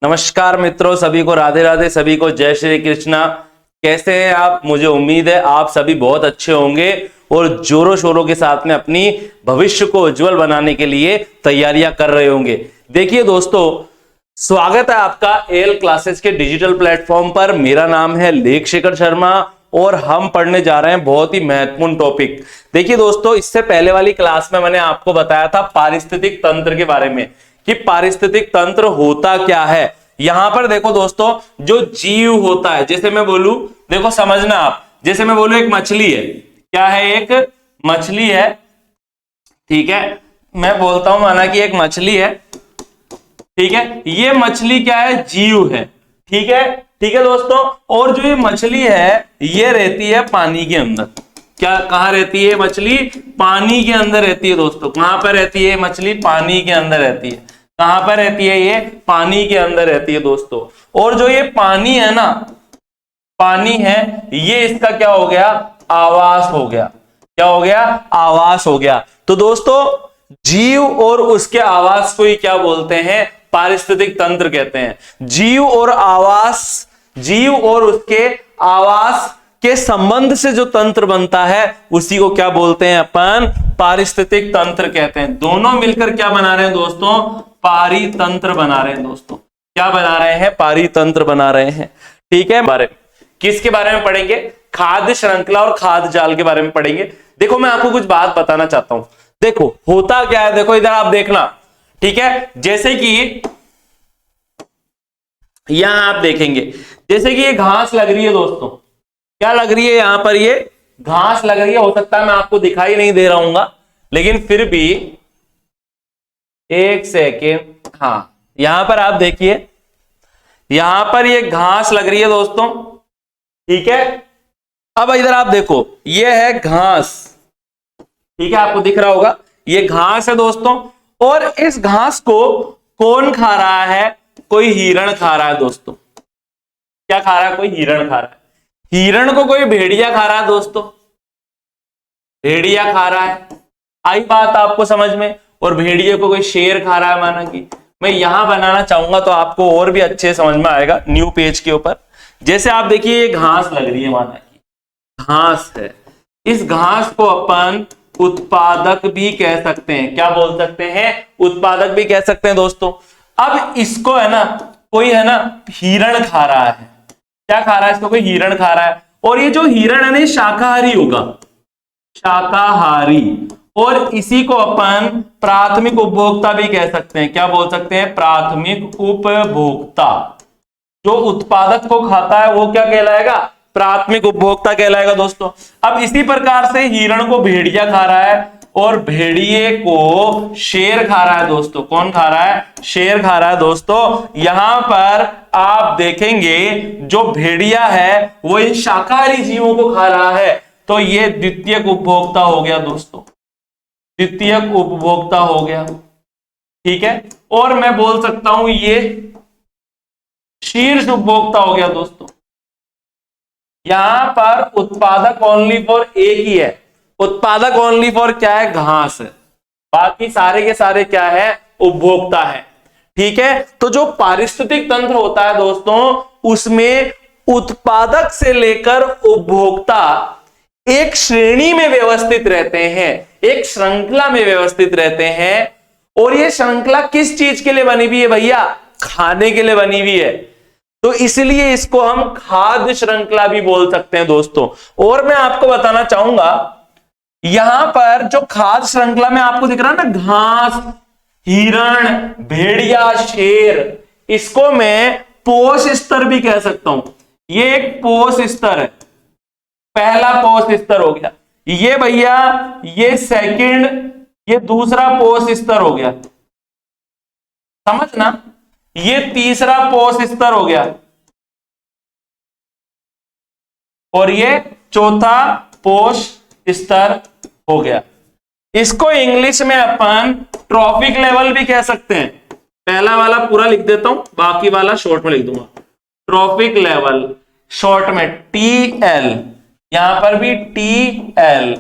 नमस्कार मित्रों, सभी को राधे राधे, सभी को जय श्री कृष्णा। कैसे हैं आप? मुझे उम्मीद है आप सभी बहुत अच्छे होंगे और जोरों शोरों के साथ में अपनी भविष्य को उज्जवल बनाने के लिए तैयारियां कर रहे होंगे। देखिए दोस्तों, स्वागत है आपका एल क्लासेस के डिजिटल प्लेटफॉर्म पर। मेरा नाम है लेख शेखर शर्मा और हम पढ़ने जा रहे हैं बहुत ही महत्वपूर्ण टॉपिक। देखिए दोस्तों, इससे पहले वाली क्लास में मैंने आपको बताया था पारिस्थितिक तंत्र के बारे में कि पारिस्थितिक तंत्र होता क्या है। यहां पर देखो दोस्तों, जो जीव होता है, जैसे मैं बोलूं, देखो समझना आप, जैसे मैं बोलूं एक मछली है, क्या है? एक मछली है, ठीक है। मैं बोलता हूं माना कि एक मछली है, ठीक है। ये मछली क्या है? जीव है, ठीक है, ठीक है दोस्तों। और जो ये मछली है ये रहती है पानी के अंदर। क्या कहाँ रहती है मछली? पानी के अंदर रहती है दोस्तों। कहां पर रहती है मछली? पानी के अंदर रहती है। कहां पर रहती है ये? पानी के अंदर रहती है दोस्तों। और जो ये पानी है ना, पानी है, ये इसका क्या हो गया? आवास हो गया। क्या हो गया? आवास हो गया। तो दोस्तों, जीव और उसके आवास को ही क्या बोलते हैं? पारिस्थितिक तंत्र कहते हैं। जीव और आवास, जीव और उसके आवास के संबंध से जो तंत्र बनता है उसी को क्या बोलते हैं अपन? पारिस्थितिक तंत्र कहते हैं। दोनों मिलकर क्या बना रहे हैं दोस्तों? पारितंत्र बना रहे हैं दोस्तों। क्या बना रहे हैं? पारितंत्र बना रहे हैं, ठीक है। बारे किसके बारे में पढ़ेंगे? खाद्य श्रृंखला और खाद्य जाल के बारे में पढ़ेंगे। देखो, मैं आपको कुछ बात बताना चाहता हूं। देखो होता क्या है, देखो इधर आप देखना, ठीक है। जैसे कि यहां आप देखेंगे, जैसे कि ये घास लग रही है दोस्तों। क्या लग रही है? यहां पर ये घास लग रही है। हो सकता है मैं आपको दिखाई नहीं दे रहा हूं, लेकिन फिर भी एक सेकेंड, हाँ, यहां पर आप देखिए, यहां पर ये घास लग रही है दोस्तों, ठीक है। अब इधर आप देखो, ये है घास, ठीक है, आपको दिख रहा होगा, ये घास है दोस्तों। और इस घास को कौन खा रहा है? कोई हिरण खा रहा है दोस्तों। क्या खा रहा है? कोई हिरण खा रहा है। हिरण को कोई भेड़िया खा रहा है दोस्तों, भेड़िया खा रहा है। आई बात आपको समझ में? और भेड़िए को कोई शेर खा रहा है, माना कि मैं यहां बनाना चाहूंगा तो आपको और भी अच्छे समझ में आएगा न्यू पेज के ऊपर। जैसे आप देखिए, ये घास लग रही है, माना कि घास है। इस घास को अपन उत्पादक भी कह सकते हैं। क्या बोल सकते हैं? उत्पादक भी कह सकते हैं दोस्तों। अब इसको है ना, कोई है ना हिरण खा रहा है। क्या खा रहा है? इसको कोई हिरण खा रहा है। और ये जो हिरण है ना, ये शाकाहारी होगा, शाकाहारी। और इसी को अपन प्राथमिक उपभोक्ता भी कह सकते हैं। क्या बोल सकते हैं? प्राथमिक उपभोक्ता। जो उत्पादक को खाता है वो क्या कहलाएगा? प्राथमिक उपभोक्ता कहलाएगा दोस्तों। अब इसी प्रकार से हिरण को भेड़िया खा रहा है और भेड़िए को शेर खा रहा है दोस्तों। कौन खा रहा है? शेर खा रहा है दोस्तों। यहां पर आप देखेंगे, जो भेड़िया है वो इन शाकाहारी जीवों को खा रहा है, तो ये द्वितीयक उपभोक्ता हो गया दोस्तों, द्वितीयक उपभोक्ता हो गया, ठीक है। और मैं बोल सकता हूं ये शीर्ष उपभोक्ता हो गया दोस्तों। यहां पर उत्पादक ओनली फॉर एक ही है। उत्पादक ओनली फॉर क्या है? घास है। बाकी सारे के सारे क्या है? उपभोक्ता है, ठीक है। तो जो पारिस्थितिक तंत्र होता है दोस्तों, उसमें उत्पादक से लेकर उपभोक्ता एक श्रेणी में व्यवस्थित रहते हैं, एक श्रृंखला में व्यवस्थित रहते हैं। और ये श्रृंखला किस चीज के लिए बनी हुई है भैया? खाने के लिए बनी हुई है। तो इसलिए इसको हम खाद्य श्रृंखला भी बोल सकते हैं दोस्तों। और मैं आपको बताना चाहूंगा, यहां पर जो खाद्य श्रृंखला में आपको दिख रहा है ना, घास, हिरण, भेड़िया, शेर, इसको मैं पोष स्तर भी कह सकता हूं। ये एक पोष स्तर है, पहला पोष स्तर हो गया ये भैया, ये सेकंड, ये दूसरा पोष स्तर हो गया, समझना। ये तीसरा पोष स्तर हो गया और ये चौथा पोष स्तर हो गया। इसको इंग्लिश में अपन ट्रॉफिक लेवल भी कह सकते हैं। पहला वाला पूरा लिख देता हूं, बाकी वाला शॉर्ट में लिख दूंगा। ट्रॉफिक लेवल शॉर्ट में TL, यहां पर भी TL,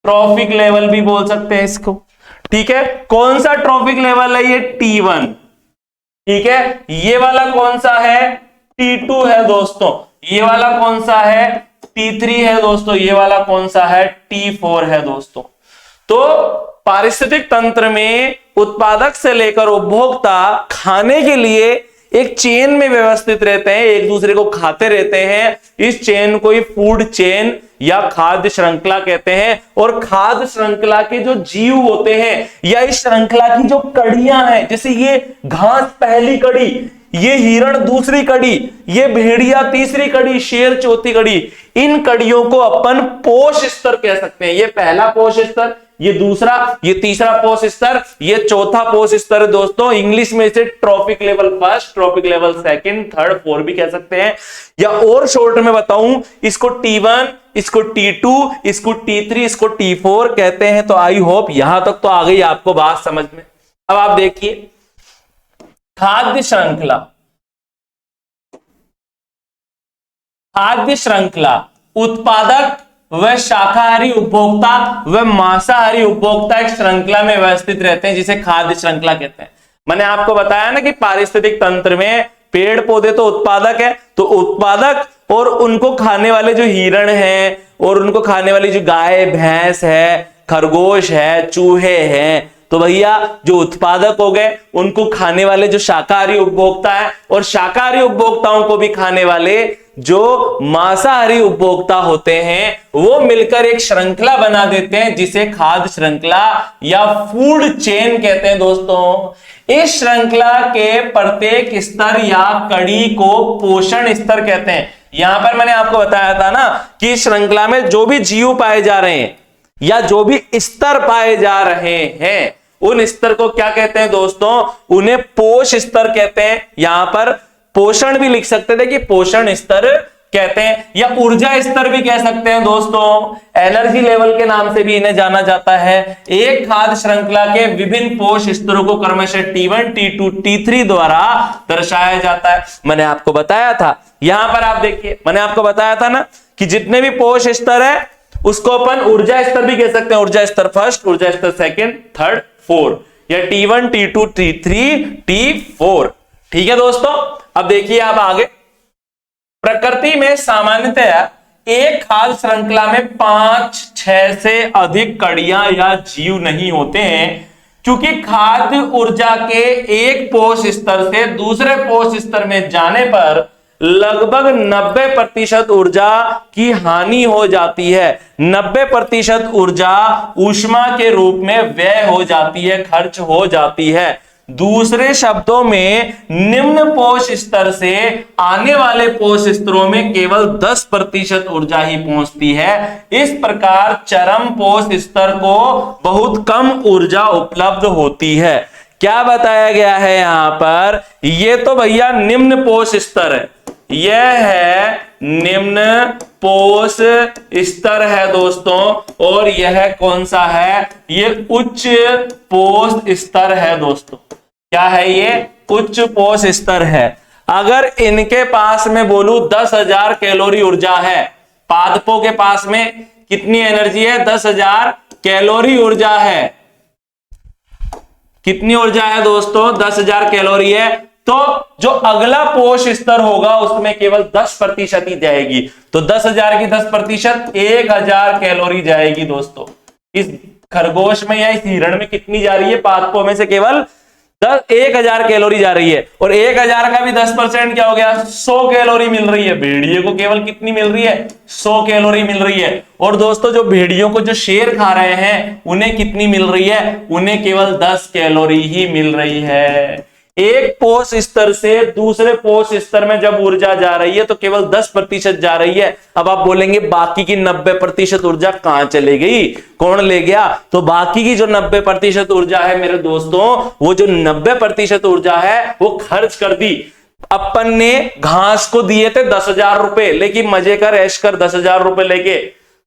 ट्रॉफिक लेवल भी बोल सकते हैं इसको, ठीक है। कौन सा ट्रॉफिक लेवल है? ये T1, ठीक है, ये वाला कौन सा है, T2 है दोस्तों, ये वाला कौन सा है, T3 है दोस्तों, ये वाला कौन सा है, T4 है दोस्तों। तो पारिस्थितिक तंत्र में उत्पादक से लेकर उपभोक्ता खाने के लिए एक चेन में व्यवस्थित रहते हैं, एक दूसरे को खाते रहते हैं। इस चेन को ही फूड चेन या खाद्य श्रृंखला कहते हैं। और खाद्य श्रृंखला के जो जीव होते हैं या इस श्रृंखला की जो कड़ियां हैं, जैसे ये घास पहली कड़ी, ये हिरण दूसरी कड़ी, ये भेड़िया तीसरी कड़ी, शेर चौथी कड़ी, इन कड़ियों को अपन पोष स्तर कह सकते हैं। ये पहला पोष स्तर, ये दूसरा, ये तीसरा पोष स्तर, ये चौथा पोष स्तर दोस्तों। इंग्लिश में इसे trophic level first, trophic level second, third, fourth भी कह सकते हैं। या और शॉर्ट में बताऊं, इसको T1, इसको T2, इसको T3, इसको T4 कहते हैं। तो आई होप यहां तक तो आ गई आपको बात समझ में। अब आप देखिए खाद्य श्रृंखला, खाद्य श्रृंखला उत्पादक व शाकाहारी उपभोक्ता व मांसाहारी उपभोक्ता एक श्रृंखला में व्यवस्थित रहते हैं, जिसे खाद्य श्रृंखला कहते हैं। मैंने आपको बताया ना कि पारिस्थितिक तंत्र में पेड़ पौधे तो उत्पादक है, तो उत्पादक और उनको खाने वाले जो हिरण हैं और उनको खाने वाली जो गाय भैंस है, खरगोश है, चूहे हैं, तो भैया जो उत्पादक हो गए, उनको खाने वाले जो शाकाहारी उपभोक्ता है, और शाकाहारी उपभोक्ताओं को भी खाने वाले जो मांसाहारी उपभोक्ता होते हैं, वो मिलकर एक श्रृंखला बना देते हैं, जिसे खाद्य श्रृंखला या फूड चेन कहते हैं दोस्तों। इस श्रृंखला के प्रत्येक स्तर या कड़ी को पोषण स्तर कहते हैं। यहां पर मैंने आपको बताया था ना कि श्रृंखला में जो भी जीव पाए जा रहे हैं या जो भी स्तर पाए जा रहे हैं, उन स्तर को क्या कहते हैं दोस्तों, उन्हें पोष स्तर कहते हैं। यहां पर पोषण भी लिख सकते थे कि पोषण स्तर कहते हैं, या ऊर्जा स्तर भी कह सकते हैं दोस्तों। एनर्जी लेवल के नाम से भी इन्हें जाना जाता है। एक खाद्य श्रृंखला के विभिन्न पोष स्तरों को क्रमशः T1, T2, T3 द्वारा दर्शाया जाता है। मैंने आपको बताया था, यहां पर आप देखिए, मैंने आपको बताया था ना कि जितने भी पोष स्तर है उसको अपन ऊर्जा स्तर भी कह सकते हैं। ऊर्जा स्तर फर्स्ट, ऊर्जा स्तर सेकंड, थर्ड, फोर्थ, या T1, T2, T3, T4। ठीक है दोस्तों। अब देखिए आप आगे, प्रकृति में सामान्यतया एक खाद्य श्रृंखला में 5-6 से अधिक कड़ियां या जीव नहीं होते हैं, क्योंकि खाद्य ऊर्जा के एक पोष स्तर से दूसरे पोष स्तर में जाने पर लगभग 90% ऊर्जा की हानि हो जाती है। 90% ऊर्जा ऊष्मा के रूप में व्यय हो जाती है, खर्च हो जाती है। दूसरे शब्दों में निम्न पोष स्तर से आने वाले पोष स्तरों में केवल 10% ऊर्जा ही पहुंचती है। इस प्रकार चरम पोष स्तर को बहुत कम ऊर्जा उपलब्ध होती है। क्या बताया गया है यहां पर, ये तो भैया निम्न पोष स्तर है, यह है निम्न पोष स्तर है दोस्तों, और यह कौन सा है, ये उच्च पोष स्तर है दोस्तों। क्या है ये, उच्च पोष स्तर है। अगर इनके पास में बोलूं 10,000 कैलोरी ऊर्जा है, पादपों के पास में कितनी एनर्जी है, 10,000 कैलोरी ऊर्जा है। कितनी ऊर्जा है दोस्तों, 10,000 कैलोरी है। तो जो अगला पोष स्तर होगा उसमें केवल 10% ही जाएगी। तो 10,000 की 10%, 1,000 कैलोरी जाएगी दोस्तों। इस खरगोश में या इस हिरण में कितनी जा रही है, पादपों में से केवल 1,000 कैलोरी जा रही है। और 1,000 का भी 10% क्या हो गया, 100 कैलोरी मिल रही है। भेड़िए को केवल कितनी मिल रही है, 100 कैलोरी मिल रही है। और दोस्तों जो भेड़ियों को जो शेर खा रहे हैं उन्हें कितनी मिल रही है, उन्हें केवल 10 कैलोरी ही मिल रही है। एक पोष स्तर से दूसरे पोष स्तर में जब ऊर्जा जा रही है तो केवल 10% जा रही है। अब आप बोलेंगे बाकी की 90% ऊर्जा कहां चली गई, कौन ले गया, तो बाकी की जो 90% ऊर्जा है मेरे दोस्तों, वो जो 90% ऊर्जा है वो खर्च कर दी। अपन ने घास को दिए थे 10,000 रुपए, लेकिन मजे कर ऐश कर 10,000 रुपए लेके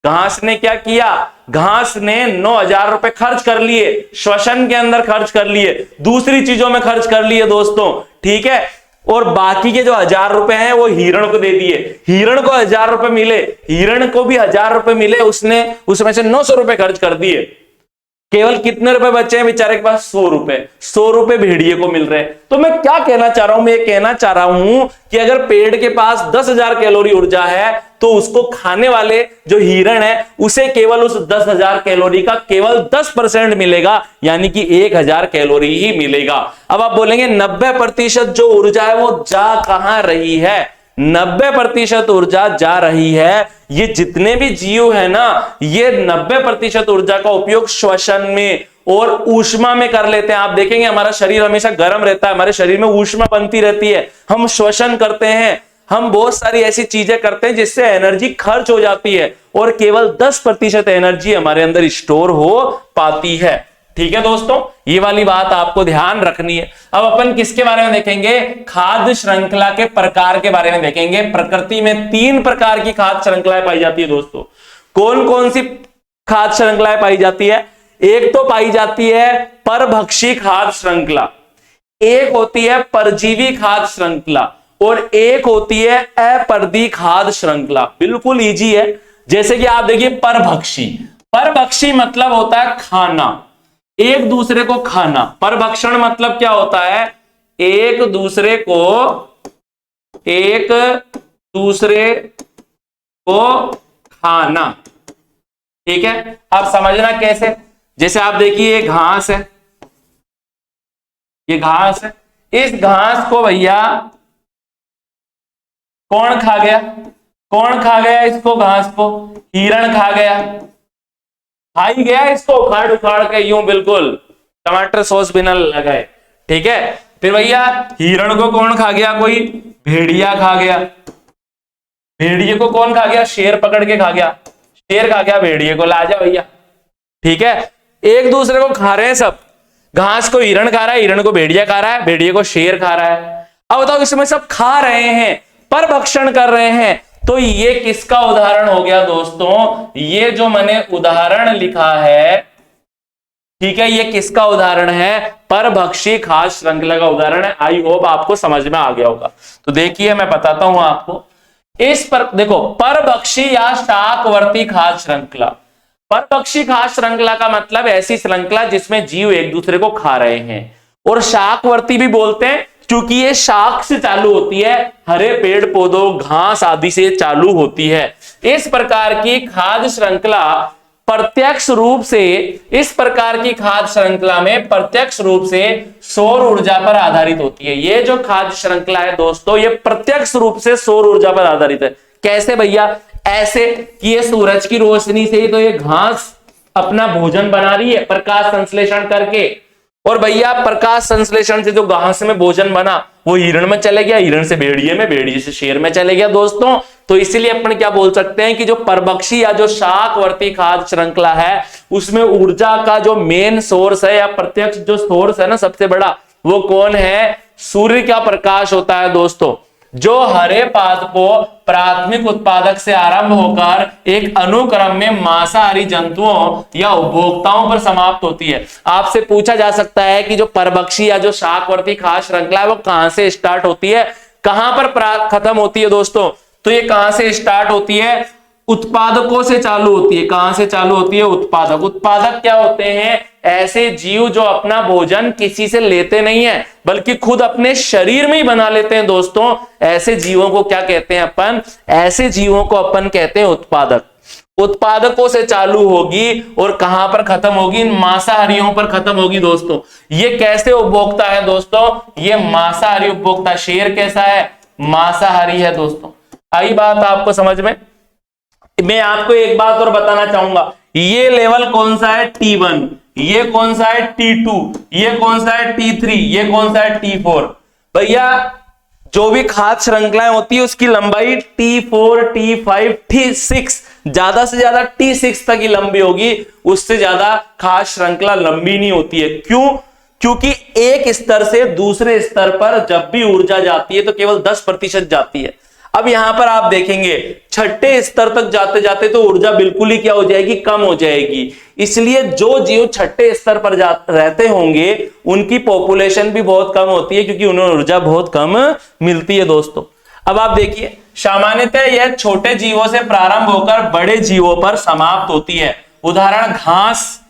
घास ने क्या किया, घास ने 9,000 रुपए खर्च कर लिए, श्वसन के अंदर खर्च कर लिए, दूसरी चीजों में खर्च कर लिए दोस्तों। ठीक है, और बाकी के जो 1,000 रुपए हैं वो हिरण को दे दिए। हिरण को 1,000 रुपए मिले, हिरण को भी 1,000 रुपए मिले, उसने उसमें से 900 रुपए खर्च कर दिए। केवल कितने रुपए बचे हैं बेचारे के पास? 100 रुपए। 100 रुपए भेड़िए को मिल रहे हैं। तो मैं क्या कहना चाह रहा हूं? मैं ये कहना चाह रहा हूं कि अगर पेड़ के पास 10,000 कैलोरी ऊर्जा है तो उसको खाने वाले जो हिरण है उसे केवल उस 10,000 कैलोरी का केवल 10% मिलेगा, यानी कि 1,000 कैलोरी ही मिलेगा। अब आप बोलेंगे 90% जो ऊर्जा है वो जा कहां रही है? 90% ऊर्जा जा रही है, ये जितने भी जीव है ना, ये 90% ऊर्जा का उपयोग श्वसन में और ऊष्मा में कर लेते हैं। आप देखेंगे हमारा शरीर हमेशा गर्म रहता है, हमारे शरीर में ऊष्मा बनती रहती है, हम श्वसन करते हैं, हम बहुत सारी ऐसी चीजें करते हैं जिससे एनर्जी खर्च हो जाती है और केवल 10% एनर्जी हमारे अंदर स्टोर हो पाती है। ठीक है दोस्तों, ये वाली बात आपको ध्यान रखनी है। अब अपन किसके बारे में देखेंगे? खाद्य श्रृंखला के प्रकार के बारे में देखेंगे। प्रकृति में 3 प्रकार की खाद्य श्रृंखलाएं पाई जाती है दोस्तों। कौन कौन सी खाद्य श्रृंखलाएं पाई जाती है? एक तो पाई जाती है परभक्षी खाद्य श्रृंखला, एक होती है परजीवी खाद्य श्रृंखला और एक होती है अपरदी खाद्य श्रृंखला। बिल्कुल इजी है। जैसे कि आप देखिए परभक्षी, परभक्षी मतलब होता है खाना, एक दूसरे को खाना। परभक्षण मतलब क्या होता है? एक दूसरे को खाना। ठीक है, आप समझना कैसे? जैसे आप देखिए ये घास है, ये घास है, इस घास को भैया कौन खा गया? कौन खा गया इसको? घास को हिरण खा गया, खा ही गया इसको उखाड़ उखाड़ के यूं बिल्कुल टमाटर सॉस बिना लगाए। ठीक है, फिर भैया हिरण को कौन खा गया? कोई भेड़िया खा गया। भेड़िए को कौन खा गया? शेर पकड़ के खा गया, शेर खा गया भेड़िए को, ला जा भैया। ठीक है, एक दूसरे को खा रहे हैं सब। घास को हिरण खा रहा है, हिरण को भेड़िया खा रहा है, भेड़िए को शेर खा रहा है। अब बताओ इसमें सब खा रहे हैं, परभक्षण कर रहे हैं, तो ये किसका उदाहरण हो गया दोस्तों? ये जो मैंने उदाहरण लिखा है, ठीक है, ये किसका उदाहरण है? परभक्षी खाद्य श्रृंखला का उदाहरण है। आई होप आपको समझ में आ गया होगा। तो देखिए मैं बताता हूं आपको। इस पर देखो, परभक्षी या शाकवर्ती खाद्य श्रृंखला। परभक्षी खाद्य श्रृंखला का मतलब ऐसी श्रृंखला जिसमें जीव एक दूसरे को खा रहे हैं, और शाकवर्ती भी बोलते हैं क्योंकि ये शाक से चालू होती है, हरे पेड़ पौधों घास आदि से चालू होती है। इस प्रकार की खाद्य श्रृंखला प्रत्यक्ष रूप से, इस प्रकार की खाद्य श्रृंखला में प्रत्यक्ष रूप से सौर ऊर्जा पर आधारित होती है। ये जो खाद्य श्रृंखला है दोस्तों, ये प्रत्यक्ष रूप से सौर ऊर्जा पर आधारित है। कैसे भैया? ऐसे कि ये सूरज की रोशनी से ही तो ये घास अपना भोजन बना रही है प्रकाश संश्लेषण करके, और भैया प्रकाश संश्लेषण से जो घास में भोजन बना वो हिरण में चले गया, हिरण से भेड़िए में, भेड़िए से शेर में चले गया दोस्तों। तो इसीलिए अपन क्या बोल सकते हैं कि जो परभक्षी या जो शाकवर्ती खाद्य श्रृंखला है उसमें ऊर्जा का जो मेन सोर्स है या प्रत्यक्ष जो सोर्स है ना सबसे बड़ा, वो कौन है? सूर्य का प्रकाश होता है दोस्तों, जो हरे पाद को प्राथमिक उत्पादक से आरंभ होकर एक अनुक्रम में मांसाहारी जंतुओं या उपभोक्ताओं पर समाप्त होती है। आपसे पूछा जा सकता है कि जो परभक्षी या जो शाकवर्ती खाद्य श्रृंखला है वो कहां से स्टार्ट होती है, कहां पर खत्म होती है दोस्तों? तो ये कहां से स्टार्ट होती है? उत्पादकों से चालू होती है। कहां से चालू होती है? उत्पादक। उत्पादक क्या होते हैं? ऐसे जीव जो अपना भोजन किसी से लेते नहीं है बल्कि खुद अपने शरीर में ही बना लेते हैं दोस्तों। ऐसे जीवों को क्या कहते हैं अपन? ऐसे जीवों को अपन कहते हैं उत्पादक। उत्पादकों से चालू होगी और कहां पर खत्म होगी? इन मांसाहारियों पर खत्म होगी दोस्तों। ये कैसे उपभोक्ता है दोस्तों? ये मांसाहारी उपभोक्ता। शेर कैसा है? मांसाहारी है दोस्तों। आई बात आपको समझ में? मैं आपको एक बात और बताना चाहूंगा, ये लेवल कौन सा है? T1, ये कौन सा है? T2, ये कौन सा है? T3, ये कौन सा है? T4। भैया जो भी खाद्य श्रृंखलाएं होती है उसकी लंबाई T4, T5, T6, ज्यादा से ज्यादा T6 तक ही लंबी होगी, उससे ज्यादा खाद्य श्रृंखला लंबी नहीं होती है। क्यों? क्योंकि एक स्तर से दूसरे स्तर पर जब भी ऊर्जा जाती है तो केवल 10% जाती है। अब यहां पर आप देखेंगे छठे स्तर तक जाते जाते तो ऊर्जा बिल्कुल ही क्या हो जाएगी? कम हो जाएगी। इसलिए जो जीव छठे स्तर पर रहते होंगे उनकी पॉपुलेशन भी बहुत कम होती है क्योंकि उन्हें ऊर्जा बहुत कम मिलती है दोस्तों। अब आप देखिए, सामान्यतः यह छोटे जीवों से प्रारंभ होकर बड़े जीवों पर समाप्त होती है। उदाहरण घास,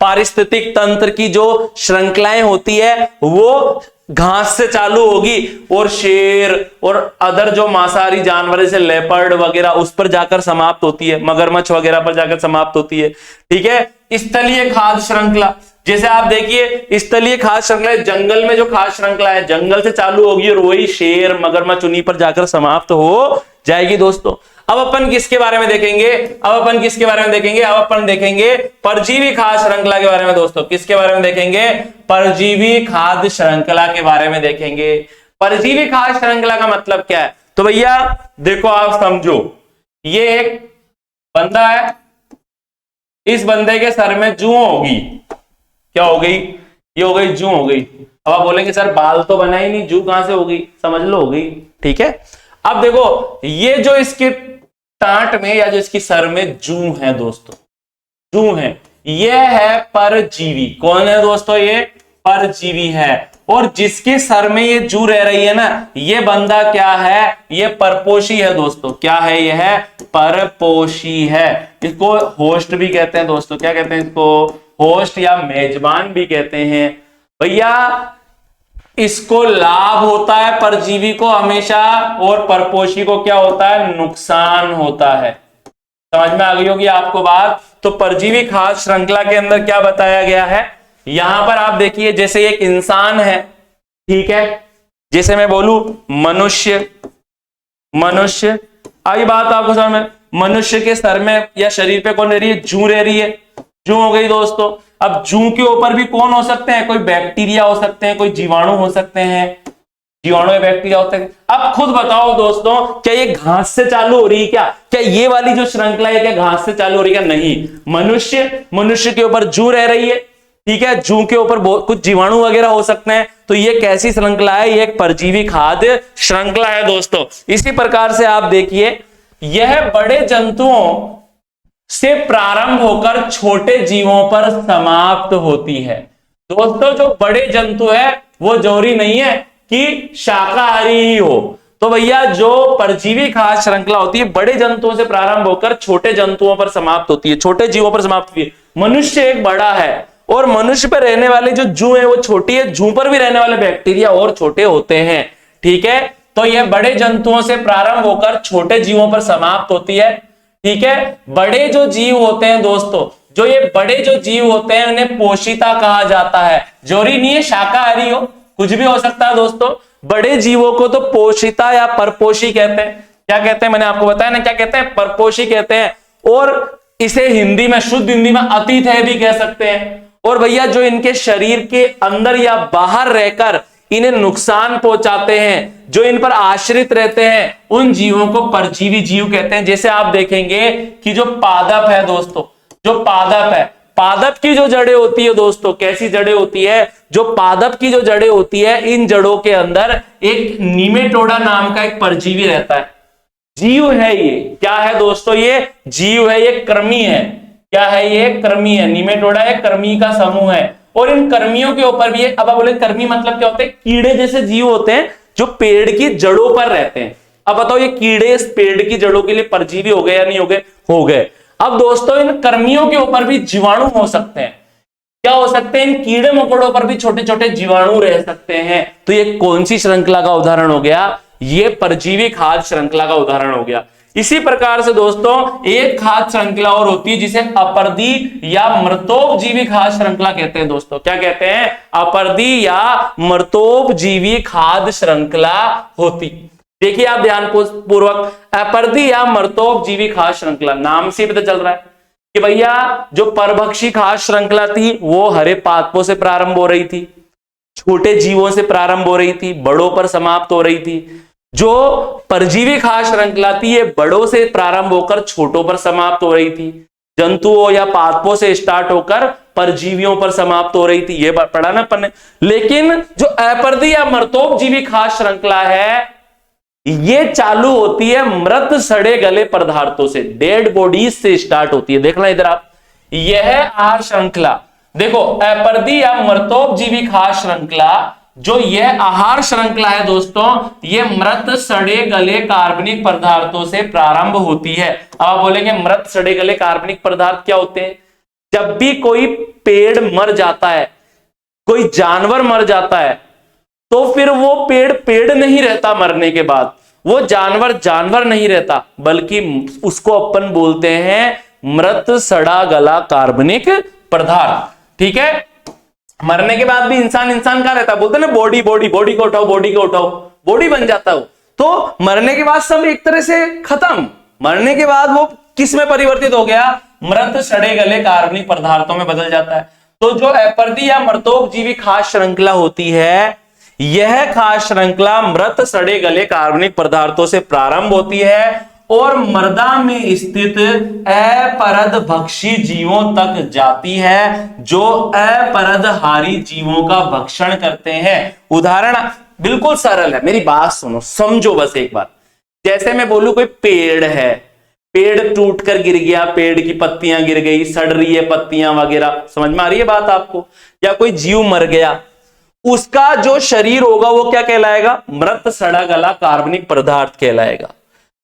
पारिस्थितिक तंत्र की जो श्रृंखलाएं होती है वो घास से चालू होगी और शेर और अदर जो मांसाहारी जानवर जैसे लेपर्ड वगैरह उस पर जाकर समाप्त होती है, मगरमच्छ वगैरह पर जाकर समाप्त होती है। ठीक है, स्थलीय खाद्य श्रृंखला, जैसे आप देखिए स्थलीय खाद्य श्रृंखला जंगल में जो खाद्य श्रृंखला है जंगल से चालू होगी और वही शेर मगरमच्छ उन्हीं पर जाकर समाप्त हो जाएगी। दोस्तों अब अपन किसके बारे में देखेंगे, अब अपन देखेंगे परजीवी खाद्य श्रृंखला के बारे में। दोस्तों किसके बारे में देखेंगे, परजीवी खाद्य श्रृंखला के बारे में देखेंगे। परजीवी खाद्य श्रृंखला का मतलब क्या है, तो भैया देखो आप समझो, ये एक बंदा है, इस बंदे के सर में जूं होगी, क्या हो गई, ये हो गई जूं हो गई। अब आप बोलेंगे सर बाल तो बना ही नहीं, जूं कहां से हो गई, समझ लो हो गई। ठीक है, अब देखो ये जो इसके टांट में या जो इसकी सर में जूं है दोस्तों, जूं है, ये है परजीवी। कौन है दोस्तों, ये परजीवी है। और जिसके सर में ये जूं रह रही है ना, ये बंदा क्या है, ये परपोषी है दोस्तों। क्या है, ये है परपोषी है। इसको होस्ट भी कहते हैं दोस्तों, क्या कहते हैं इसको, होस्ट या मेजबान भी कहते हैं। भैया इसको लाभ होता है परजीवी को हमेशा, और परपोषी को क्या होता है, नुकसान होता है। समझ में आ गई होगी आपको बात। तो परजीवी खाद्य श्रृंखला के अंदर क्या बताया गया है, यहां पर आप देखिए, जैसे एक इंसान है, ठीक है, जैसे मैं बोलूं मनुष्य, आई बात आपको समझ में, मनुष्य के सर में या शरीर पे कौन रह रही है, जूं रह रही है, जूं हो गई दोस्तों। अब जूं के ऊपर भी कौन हो सकते हैं, कोई बैक्टीरिया हो सकते हैं, कोई जीवाणु हो सकते हैं, जीवाणु या बैक्टीरिया होते हैं। अब खुद बताओ दोस्तों, क्या ये घास से चालू हो रही है, क्या ये वाली जो श्रृंखला है क्या घास से चालू हो रही है, क्या नहीं, मनुष्य के ऊपर जूं रह रही है, ठीक है, जूं के ऊपर कुछ जीवाणु वगैरह हो सकते हैं। तो ये कैसी श्रृंखला है, ये एक परजीवी खाद्य श्रृंखला है दोस्तों। इसी प्रकार से आप देखिए, यह बड़े जंतुओं से प्रारंभ होकर छोटे जीवों पर समाप्त होती है। दोस्तों जो बड़े जंतु है वो जरूरी नहीं है कि शाकाहारी ही हो। तो भैया जो परजीवी खाद्य श्रृंखला होती है बड़े जंतुओं से प्रारंभ होकर छोटे जंतुओं पर समाप्त होती है, छोटे जीवों पर समाप्त होती है। मनुष्य एक बड़ा है और मनुष्य पर रहने वाले जो जूं है वो छोटी है, जूं पर भी रहने वाले बैक्टीरिया और छोटे होते हैं। ठीक है, तो यह बड़े जंतुओं से प्रारंभ होकर छोटे जीवों पर समाप्त होती है। ठीक है, बड़े जो जीव होते हैं दोस्तों, जो ये बड़े जो जीव होते हैं उन्हें पोषिता कहा जाता है। जरूरी नहीं है शाकाहारी हो, कुछ भी हो सकता है दोस्तों। बड़े जीवों को तो पोषिता या परपोषी कहते हैं। क्या कहते हैं, मैंने आपको बताया ना, क्या कहते हैं, परपोषी कहते हैं। और इसे हिंदी में, शुद्ध हिंदी में अतिथेय भी कह सकते हैं। और भैया जो इनके शरीर के अंदर या बाहर रहकर इन्हें नुकसान पहुंचाते हैं, जो इन पर आश्रित रहते हैं, उन जीवों को परजीवी जीव कहते हैं। जैसे आप देखेंगे कि जो पादप है दोस्तों, जो पादप है, पादप की जो जड़ें होती है दोस्तों, कैसी जड़ें होती है, जो पादप की जो जड़ें होती है, इन जड़ों के अंदर एक निमेटोडा नाम का एक परजीवी रहता है। जीव है ये, क्या है दोस्तों, ये जीव है, ये कृमि है। क्या है, ये कृमि है। निमेटोडा एक कृमि का समूह है। और इन कर्मियों के ऊपर भी, अब आप बोले कर्मी मतलब क्या होते हैं, कीड़े जैसे जीव होते हैं जो पेड़ की जड़ों पर रहते हैं। अब बताओ ये कीड़े इस पेड़ की जड़ों के लिए परजीवी हो गए या नहीं हो गए, हो गए। अब दोस्तों इन कर्मियों के ऊपर भी जीवाणु हो सकते हैं। क्या हो सकते हैं, इन कीड़े मकोड़ों पर भी छोटे छोटे जीवाणु रह सकते हैं। तो ये कौन सी श्रृंखला का उदाहरण हो गया, ये परजीवी खाद्य श्रृंखला का उदाहरण हो गया। इसी प्रकार से दोस्तों एक खाद्य श्रृंखला और होती है जिसे अपरदी या मृतोपजीवी खाद्य श्रृंखला कहते हैं दोस्तों। क्या कहते हैं, अपरदी या मृतोपजीवी खाद्य श्रृंखला होती। देखिए आप ध्यान पूर्वक, अपरदी या मृतोपजीवी खाद्य श्रृंखला, नाम से पता चल रहा है कि भैया जो परभक्षी खाद्य श्रृंखला थी वो हरे पादपों से प्रारंभ हो रही थी, छोटे जीवों से प्रारंभ हो रही थी, बड़ों पर समाप्त हो रही थी। जो परजीवी खाद्य श्रृंखला थी ये बड़ों से प्रारंभ होकर छोटों पर समाप्त हो रही थी, जंतुओं या पादपों से स्टार्ट होकर परजीवियों पर समाप्त हो रही थी। ये पढ़ा ना अपन ने। लेकिन जो अपरदी या मृतोपजीवी खाद्य श्रृंखला है ये चालू होती है मृत सड़े गले पदार्थों से, डेड बॉडीज से स्टार्ट होती है। देखना इधर आप, यह आहार श्रृंखला, देखो अपरदी या मृतोपजीवी खाद्य श्रृंखला, जो यह आहार श्रृंखला है दोस्तों, ये मृत सड़े गले कार्बनिक पदार्थों से प्रारंभ होती है। अब आप बोलेंगे मृत सड़े गले कार्बनिक पदार्थ क्या होते हैं, जब भी कोई पेड़ मर जाता है, कोई जानवर मर जाता है, तो फिर वो पेड़ पेड़ नहीं रहता, मरने के बाद वो जानवर जानवर नहीं रहता, बल्कि उसको अपन बोलते हैं मृत सड़ा गला कार्बनिक पदार्थ। ठीक है, मरने के बाद भी इंसान इंसान कहां रहता, बोलते ना बॉडी बॉडी, बॉडी को उठाओ, बॉडी को उठाओ, बॉडी बन जाता है वो। तो मरने के बाद सब एक तरह से खत्म, मरने के बाद वो किस में परिवर्तित हो गया, मृत सड़े गले कार्बनिक पदार्थों में बदल जाता है। तो जो अपरदी या मृतोपजीवी खाद्य श्रृंखला होती है, यह खाद्य श्रृंखला मृत सड़े गले कार्बनिक पदार्थों से प्रारंभ होती है और मृदा में स्थित अपरदभक्षी जीवों तक जाती है, जो अपरदहारी जीवों का भक्षण करते हैं। उदाहरण बिल्कुल सरल है, मेरी बात सुनो, समझो बस एक बार। जैसे मैं बोलूं कोई पेड़ है, पेड़ टूटकर गिर गया, पेड़ की पत्तियां गिर गई, सड़ रही है पत्तियां वगैरह, समझ में आ रही है बात आपको? या कोई जीव मर गया, उसका जो शरीर होगा वो क्या कहलाएगा, मृत सड़ा गला कार्बनिक पदार्थ कहलाएगा।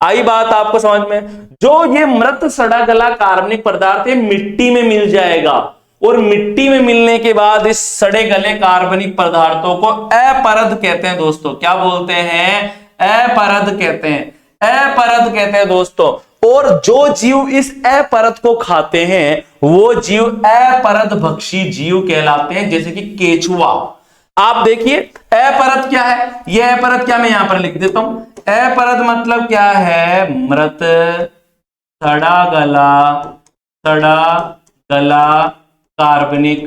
आई बात आपको समझ में? जो ये मृत सड़ा गला कार्बनिक पदार्थ है मिट्टी में मिल जाएगा, और मिट्टी में मिलने के बाद इस सड़े गले कार्बनिक पदार्थों को अपरद कहते हैं दोस्तों। क्या बोलते हैं? अपरद कहते हैं, अपरद कहते हैं दोस्तों। और जो जीव इस अपरद को खाते हैं वो जीव अपरद भक्षी जीव कहलाते हैं, जैसे कि केचुआ। आप देखिए अपरद क्या है, यह अपरद क्या, मैं यहां पर लिख देता हूं। अपरद मतलब क्या है, मृत सड़ा गला कार्बनिक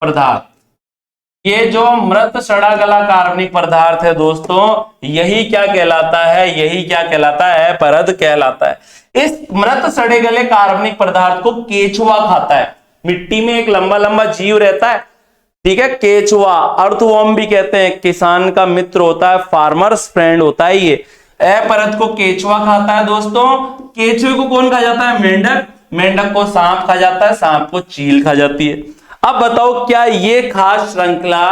पदार्थ। ये जो मृत सड़ा गला कार्बनिक पदार्थ है दोस्तों, यही क्या कहलाता है, यही क्या कहलाता है, अपरद कहलाता है। इस मृत सड़े गले कार्बनिक पदार्थ को केचुआ खाता है। मिट्टी में एक लंबा लंबा जीव रहता है, ठीक है, केचुआ, अर्थवर्म भी कहते हैं, किसान का मित्र होता है, फार्मर्स फ्रेंड होता है। ये अपरद को केचुआ खाता है दोस्तों। केचुए को कौन खा जाता है, मेंढक, मेंढक को सांप खा जाता है, सांप को चील खा जाती है। अब बताओ क्या ये खाद्य श्रृंखला